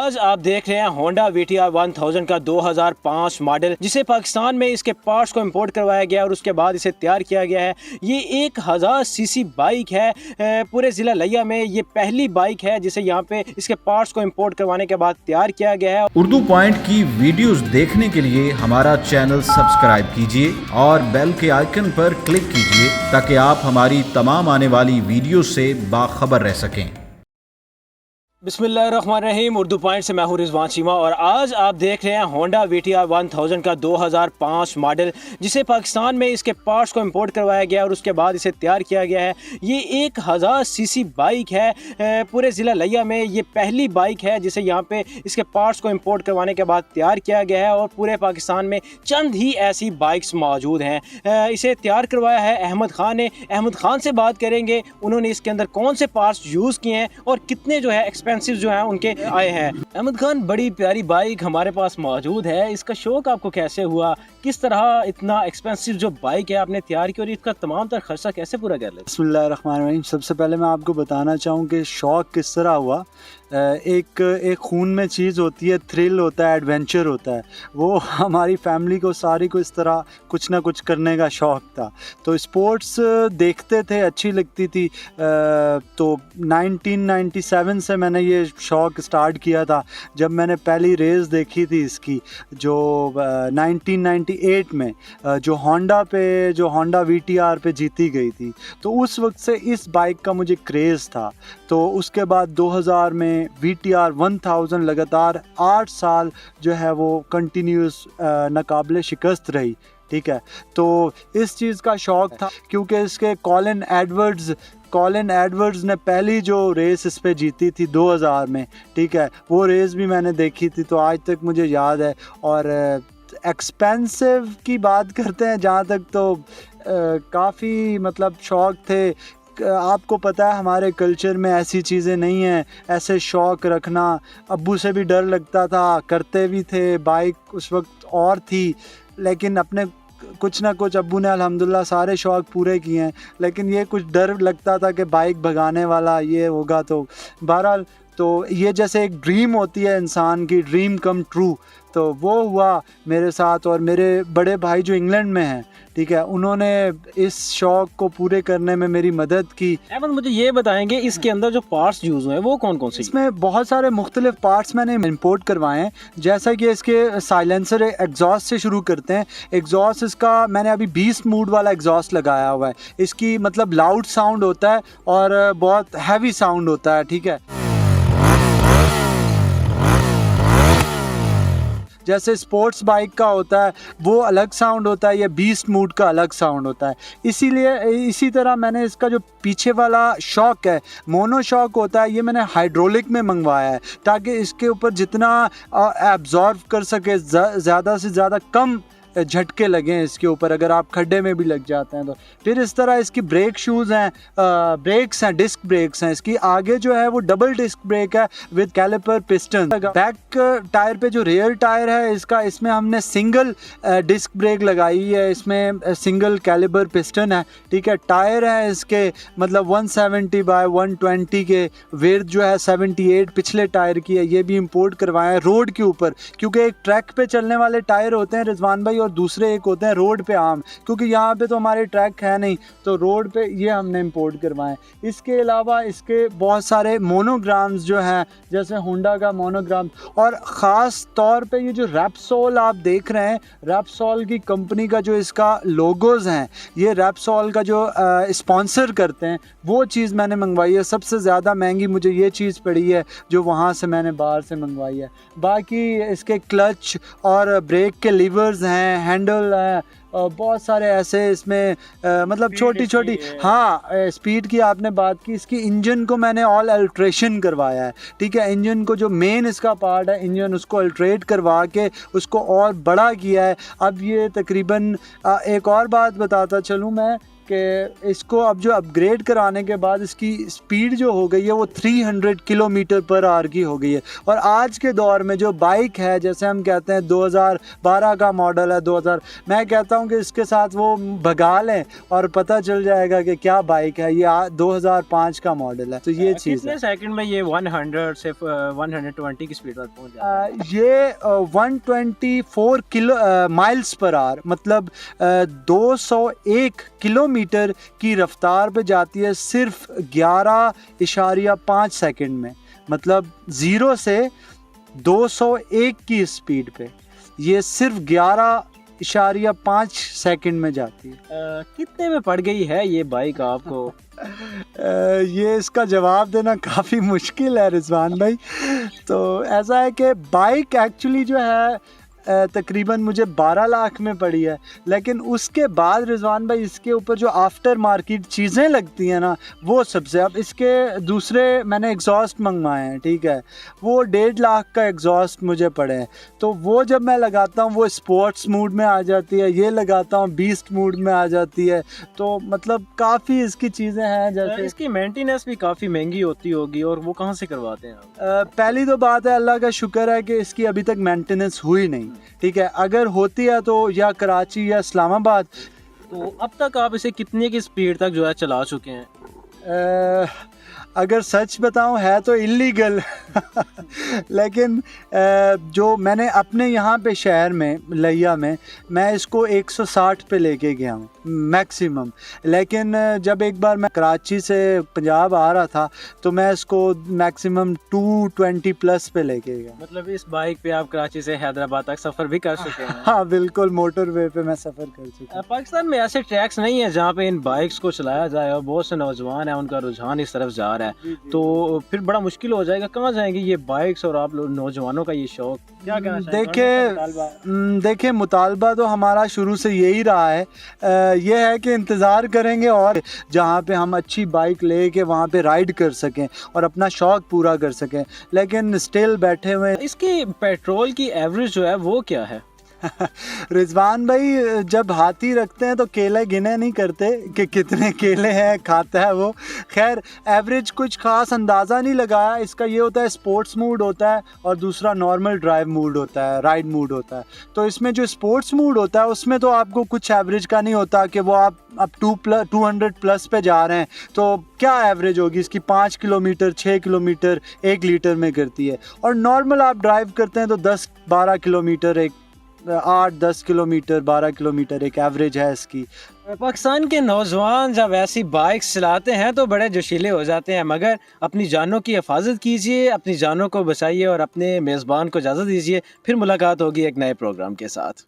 आज आप देख रहे हैं होंडा VTR 1000 का 2005 मॉडल, जिसे पाकिस्तान में इसके पार्ट्स को इंपोर्ट करवाया गया और उसके बाद इसे तैयार किया गया है। ये 1000 सीसी बाइक है। पूरे ज़िला लिया में ये पहली बाइक है जिसे यहाँ पे इसके पार्ट्स को इंपोर्ट करवाने के बाद तैयार किया गया है। उर्दू पॉइंट की वीडियोस देखने के लिए हमारा चैनल सब्सक्राइब कीजिए और बेल के आइकन पर क्लिक कीजिए ताकि आप हमारी तमाम आने वाली वीडियो से बाखबर रह सकें। बिस्मिल्लाहिर्रहमानिर्रहीम। उर्दू पॉइंट से मैं हूं रिजवान चीमा और आज आप देख रहे हैं होंडा VTR 1000 का 2005 मॉडल, जिसे पाकिस्तान में इसके पार्ट्स को इंपोर्ट करवाया गया और उसके बाद इसे तैयार किया गया है। ये 1000 सीसी बाइक है। पूरे ज़िला लिया में ये पहली बाइक है जिसे यहाँ पे इसके पार्ट्स को इंपोर्ट करवाने के बाद तैयार किया गया है और पूरे पाकिस्तान में चंद ही ऐसी बाइक्स मौजूद हैं। इसे तैयार करवाया है अहमद ख़ान ने। अहमद ख़ान से बात करेंगे, उन्होंने इसके अंदर कौन से पार्ट्स यूज़ किए हैं और कितने जो है एक्सपेंसिव जो है उनके आए हैं। अहमद खान, बड़ी प्यारी बाइक हमारे पास मौजूद है, इसका शौक आपको कैसे हुआ? किस तरह इतना एक्सपेंसिव जो बाइक है आपने तैयार की और इसका तमाम तर खर्चा कैसे पूरा कर लिया? बिस्मिल्लाहिर्रहमानिर्रहीम। सबसे पहले मैं आपको बताना चाहूँ कि शौक किस तरह हुआ। एक खून में चीज़ होती है, थ्रिल होता है, एडवेंचर होता है। वो हमारी फैमिली को सारी को इस तरह कुछ ना कुछ करने का शौक़ था, तो स्पोर्ट्स देखते थे, अच्छी लगती थी। तो 1997 से मैंने ये शौक़ स्टार्ट किया था, जब मैंने पहली रेस देखी थी इसकी, जो 1998 में जो होंडा VTR पे जीती गई थी। तो उस वक्त से इस बाइक का मुझे क्रेज़ था। तो उसके बाद 2000 में VTR 1000 लगातार 8 साल जो है वो कंटिन्यूस नाकाबिले शिकस्त रही। ठीक है, तो इस चीज़ का शौक़ था क्योंकि इसके कॉलिन एडवर्ड्स ने पहली जो रेस इस पे जीती थी 2000 में, ठीक है, वो रेस भी मैंने देखी थी, तो आज तक मुझे याद है। और एक्सपेंसिव की बात करते हैं जहाँ तक, तो काफ़ी मतलब शौक़ थे। आपको पता है हमारे कल्चर में ऐसी चीज़ें नहीं हैं, ऐसे शौक़ रखना। अब्बू से भी डर लगता था, करते भी थे। बाइक उस वक्त और थी, लेकिन अपने कुछ ना कुछ अब्बू ने अल्हम्दुलिल्लाह सारे शौक़ पूरे किए हैं, लेकिन ये कुछ डर लगता था कि बाइक भगाने वाला ये होगा। तो बहरहाल, तो ये जैसे एक ड्रीम होती है इंसान की, ड्रीम कम ट्रू, तो वो हुआ मेरे साथ। और मेरे बड़े भाई जो इंग्लैंड में हैं, ठीक है, उन्होंने इस शौक़ को पूरे करने में मेरी मदद की। अहमद, मुझे ये बताएंगे इसके अंदर जो पार्ट्स यूज़ हुए हैं वो कौन कौन से? इसमें बहुत सारे मुख्तलिफ पार्ट्स मैंने इंपोर्ट करवाए हैं, जैसा कि इसके साइलेंसर, एग्जॉस्ट से शुरू करते हैं। एग्जॉस्ट इसका मैंने अभी 20 मूड वाला एग्जॉस्ट लगाया हुआ है। इसकी मतलब लाउड साउंड होता है और बहुत हैवी साउंड होता है, ठीक है। जैसे स्पोर्ट्स बाइक का होता है वो अलग साउंड होता है, या बीस्ट मूड का अलग साउंड होता है। इसीलिए इसी तरह मैंने इसका जो पीछे वाला शॉक है, मोनो शॉक होता है, ये मैंने हाइड्रोलिक में मंगवाया है ताकि इसके ऊपर जितना एब्जॉर्व कर सके, ज़्यादा से ज़्यादा कम झटके लगें इसके ऊपर, अगर आप खड्डे में भी लग जाते हैं तो। फिर इस तरह इसकी ब्रेक शूज़ हैं, ब्रेक्स हैं, डिस्क ब्रेक्स हैं। इसकी आगे जो है वो डबल डिस्क ब्रेक है with caliper piston. Back tyre पे जो रेयर टायर है इसका, इसमें हमने सिंगल डिस्क ब्रेक लगाई है, इसमें सिंगल कैलिबर पिस्टन है, ठीक है। टायर है इसके मतलब 170 बाय 120 के, वेट जो है 78 पिछले टायर की है। ये भी इंपोर्ट करवाए हैं रोड के ऊपर, क्योंकि एक ट्रैक पे चलने वाले टायर होते हैं रिजवान भाई, और दूसरे एक होते हैं रोड पे आम, क्योंकि यहाँ पे तो हमारे ट्रैक है नहीं, तो रोड पे ये हमने इंपोर्ट करवाएं। इसके अलावा इसके बहुत सारे मोनोग्राम्स जो हैं, जैसे होंडा का मोनोग्राम, और ख़ास तौर पे ये जो रैपसोल आप देख रहे हैं, रैपसोल की कंपनी का जो इसका लोगोज़ हैं, ये रैपसोल का जो स्पॉन्सर करते हैं, वो चीज़ मैंने मंगवाई है। सबसे ज़्यादा महंगी मुझे ये चीज़ पड़ी है जो वहाँ से मैंने बाहर से मंगवाई है। बाकी इसके क्लच और ब्रेक के लीवर्स हैं, हैंडल है, बहुत सारे ऐसे इसमें मतलब छोटी छोटी, हाँ स्पीड की आपने बात की। इसकी इंजन को मैंने ऑल अल्ट्रेशन करवाया है, ठीक है। इंजन को जो मेन इसका पार्ट है इंजन, उसको अल्ट्रेट करवा के उसको और बड़ा किया है। अब ये तकरीबन एक और बात बताता चलूँ मैं कि इसको अब जो अपग्रेड कराने के बाद इसकी स्पीड जो हो गई है वो 300 किलोमीटर पर आवर की हो गई है। और आज के दौर में जो बाइक है, जैसे हम कहते हैं 2012 का मॉडल है, 2000, मैं कहता हूँ कि इसके साथ वो भगा लें और पता चल जाएगा कि क्या बाइक है। ये 2005 का मॉडल है। तो ये चीज़ कितने है। सेकंड में ये 100 से 120 की स्पीड पर पहुंच जाता है? ये 124 माइल्स पर आवर, मतलब 201 किलोमीटर की रफ्तार पे जाती है सिर्फ 11.5 सेकंड में। मतलब 0 से 201 की स्पीड पे ये सिर्फ 11.5 सेकंड में जाती है। कितने में पड़ गई है ये बाइक आपको? ये इसका जवाब देना काफ़ी मुश्किल है रिजवान भाई। तो ऐसा है कि बाइक एक्चुअली जो है तकरीबन मुझे 12 लाख में पड़ी है, लेकिन उसके बाद रिजवान भाई इसके ऊपर जो आफ्टर मार्केट चीज़ें लगती हैं ना, वो सबसे, अब इसके दूसरे मैंने एग्जॉस्ट मंगवाए हैं, ठीक है, वो 1.5 लाख का एग्जॉस्ट मुझे पड़े हैं। तो वो जब मैं लगाता हूँ वो स्पोर्ट्स मूड में आ जाती है, ये लगाता हूँ बीस्ट मूड में आ जाती है। तो मतलब काफ़ी इसकी चीज़ें हैं। जैसे इसकी मेंटेनेंस भी काफ़ी महंगी होती होगी, और वो कहाँ से करवाते हैं आप? पहली तो बात है, अल्लाह का शुक्र है कि इसकी अभी तक मेंटेनेंस हुई नहीं, ठीक है। अगर होती है तो या कराची या इस्लामाबाद। तो अब तक आप इसे कितने की स्पीड तक जो है चला चुके हैं? अगर सच बताऊं है तो इलीगल लेकिन जो मैंने अपने यहाँ पे शहर में लिया में मैं इसको 160 पे लेके गया हूँ मैक्सिमम। लेकिन जब एक बार मैं कराची से पंजाब आ रहा था तो मैं इसको मैक्सिमम 220 प्लस पे लेके गया। मतलब इस बाइक पे आप कराची से हैदराबाद तक सफ़र भी कर चुके हैं? हाँ बिल्कुल, मोटरवे पे मैं सफ़र कर चुका हूँ। पाकिस्तान में ऐसे ट्रैक्स नहीं है जहाँ पे इन बाइक्स को चलाया जाए, और बहुत से नौजवान हैं उनका रुझान इस तरफ जा रहा है। तो फिर बड़ा मुश्किल हो जाएगा, कहाँ जाएंगे ये बाइक्स और आप लोग नौजवानों का ये शौक? क्या कहना चाहेंगे? देखिए मुतालबा तो हमारा शुरू से यही रहा है। ये है कि इंतज़ार करेंगे और जहाँ पे हम अच्छी बाइक ले के वहाँ पे राइड कर सकें और अपना शौक़ पूरा कर सकें, लेकिन स्टिल बैठे हुए। इसकी पेट्रोल की एवरेज जो है वो क्या है? रिजवान भाई जब हाथी रखते हैं तो केले गिने नहीं करते कि कितने केले हैं खाता है वो। खैर एवरेज कुछ खास अंदाज़ा नहीं लगाया। इसका ये होता है स्पोर्ट्स मूड होता है और दूसरा नॉर्मल ड्राइव मूड होता है, राइड मूड होता है। तो इसमें जो स्पोर्ट्स मूड होता है उसमें तो आपको कुछ एवरेज का नहीं होता कि वो आप अब 200 प्लस पे जा रहे हैं तो क्या एवरेज होगी इसकी। 5 किलोमीटर 6 किलोमीटर 1 लीटर में करती है, और नॉर्मल आप ड्राइव करते हैं तो 10-12 किलोमीटर 8-10 किलोमीटर 12 किलोमीटर एक एवरेज है इसकी। पाकिस्तान के नौजवान जब ऐसी बाइक्स चलाते हैं तो बड़े जोशीले हो जाते हैं, मगर अपनी जानों की हिफाजत कीजिए, अपनी जानों को बचाइए और अपने मेज़बान को इजाज़त दीजिए। फिर मुलाकात होगी एक नए प्रोग्राम के साथ।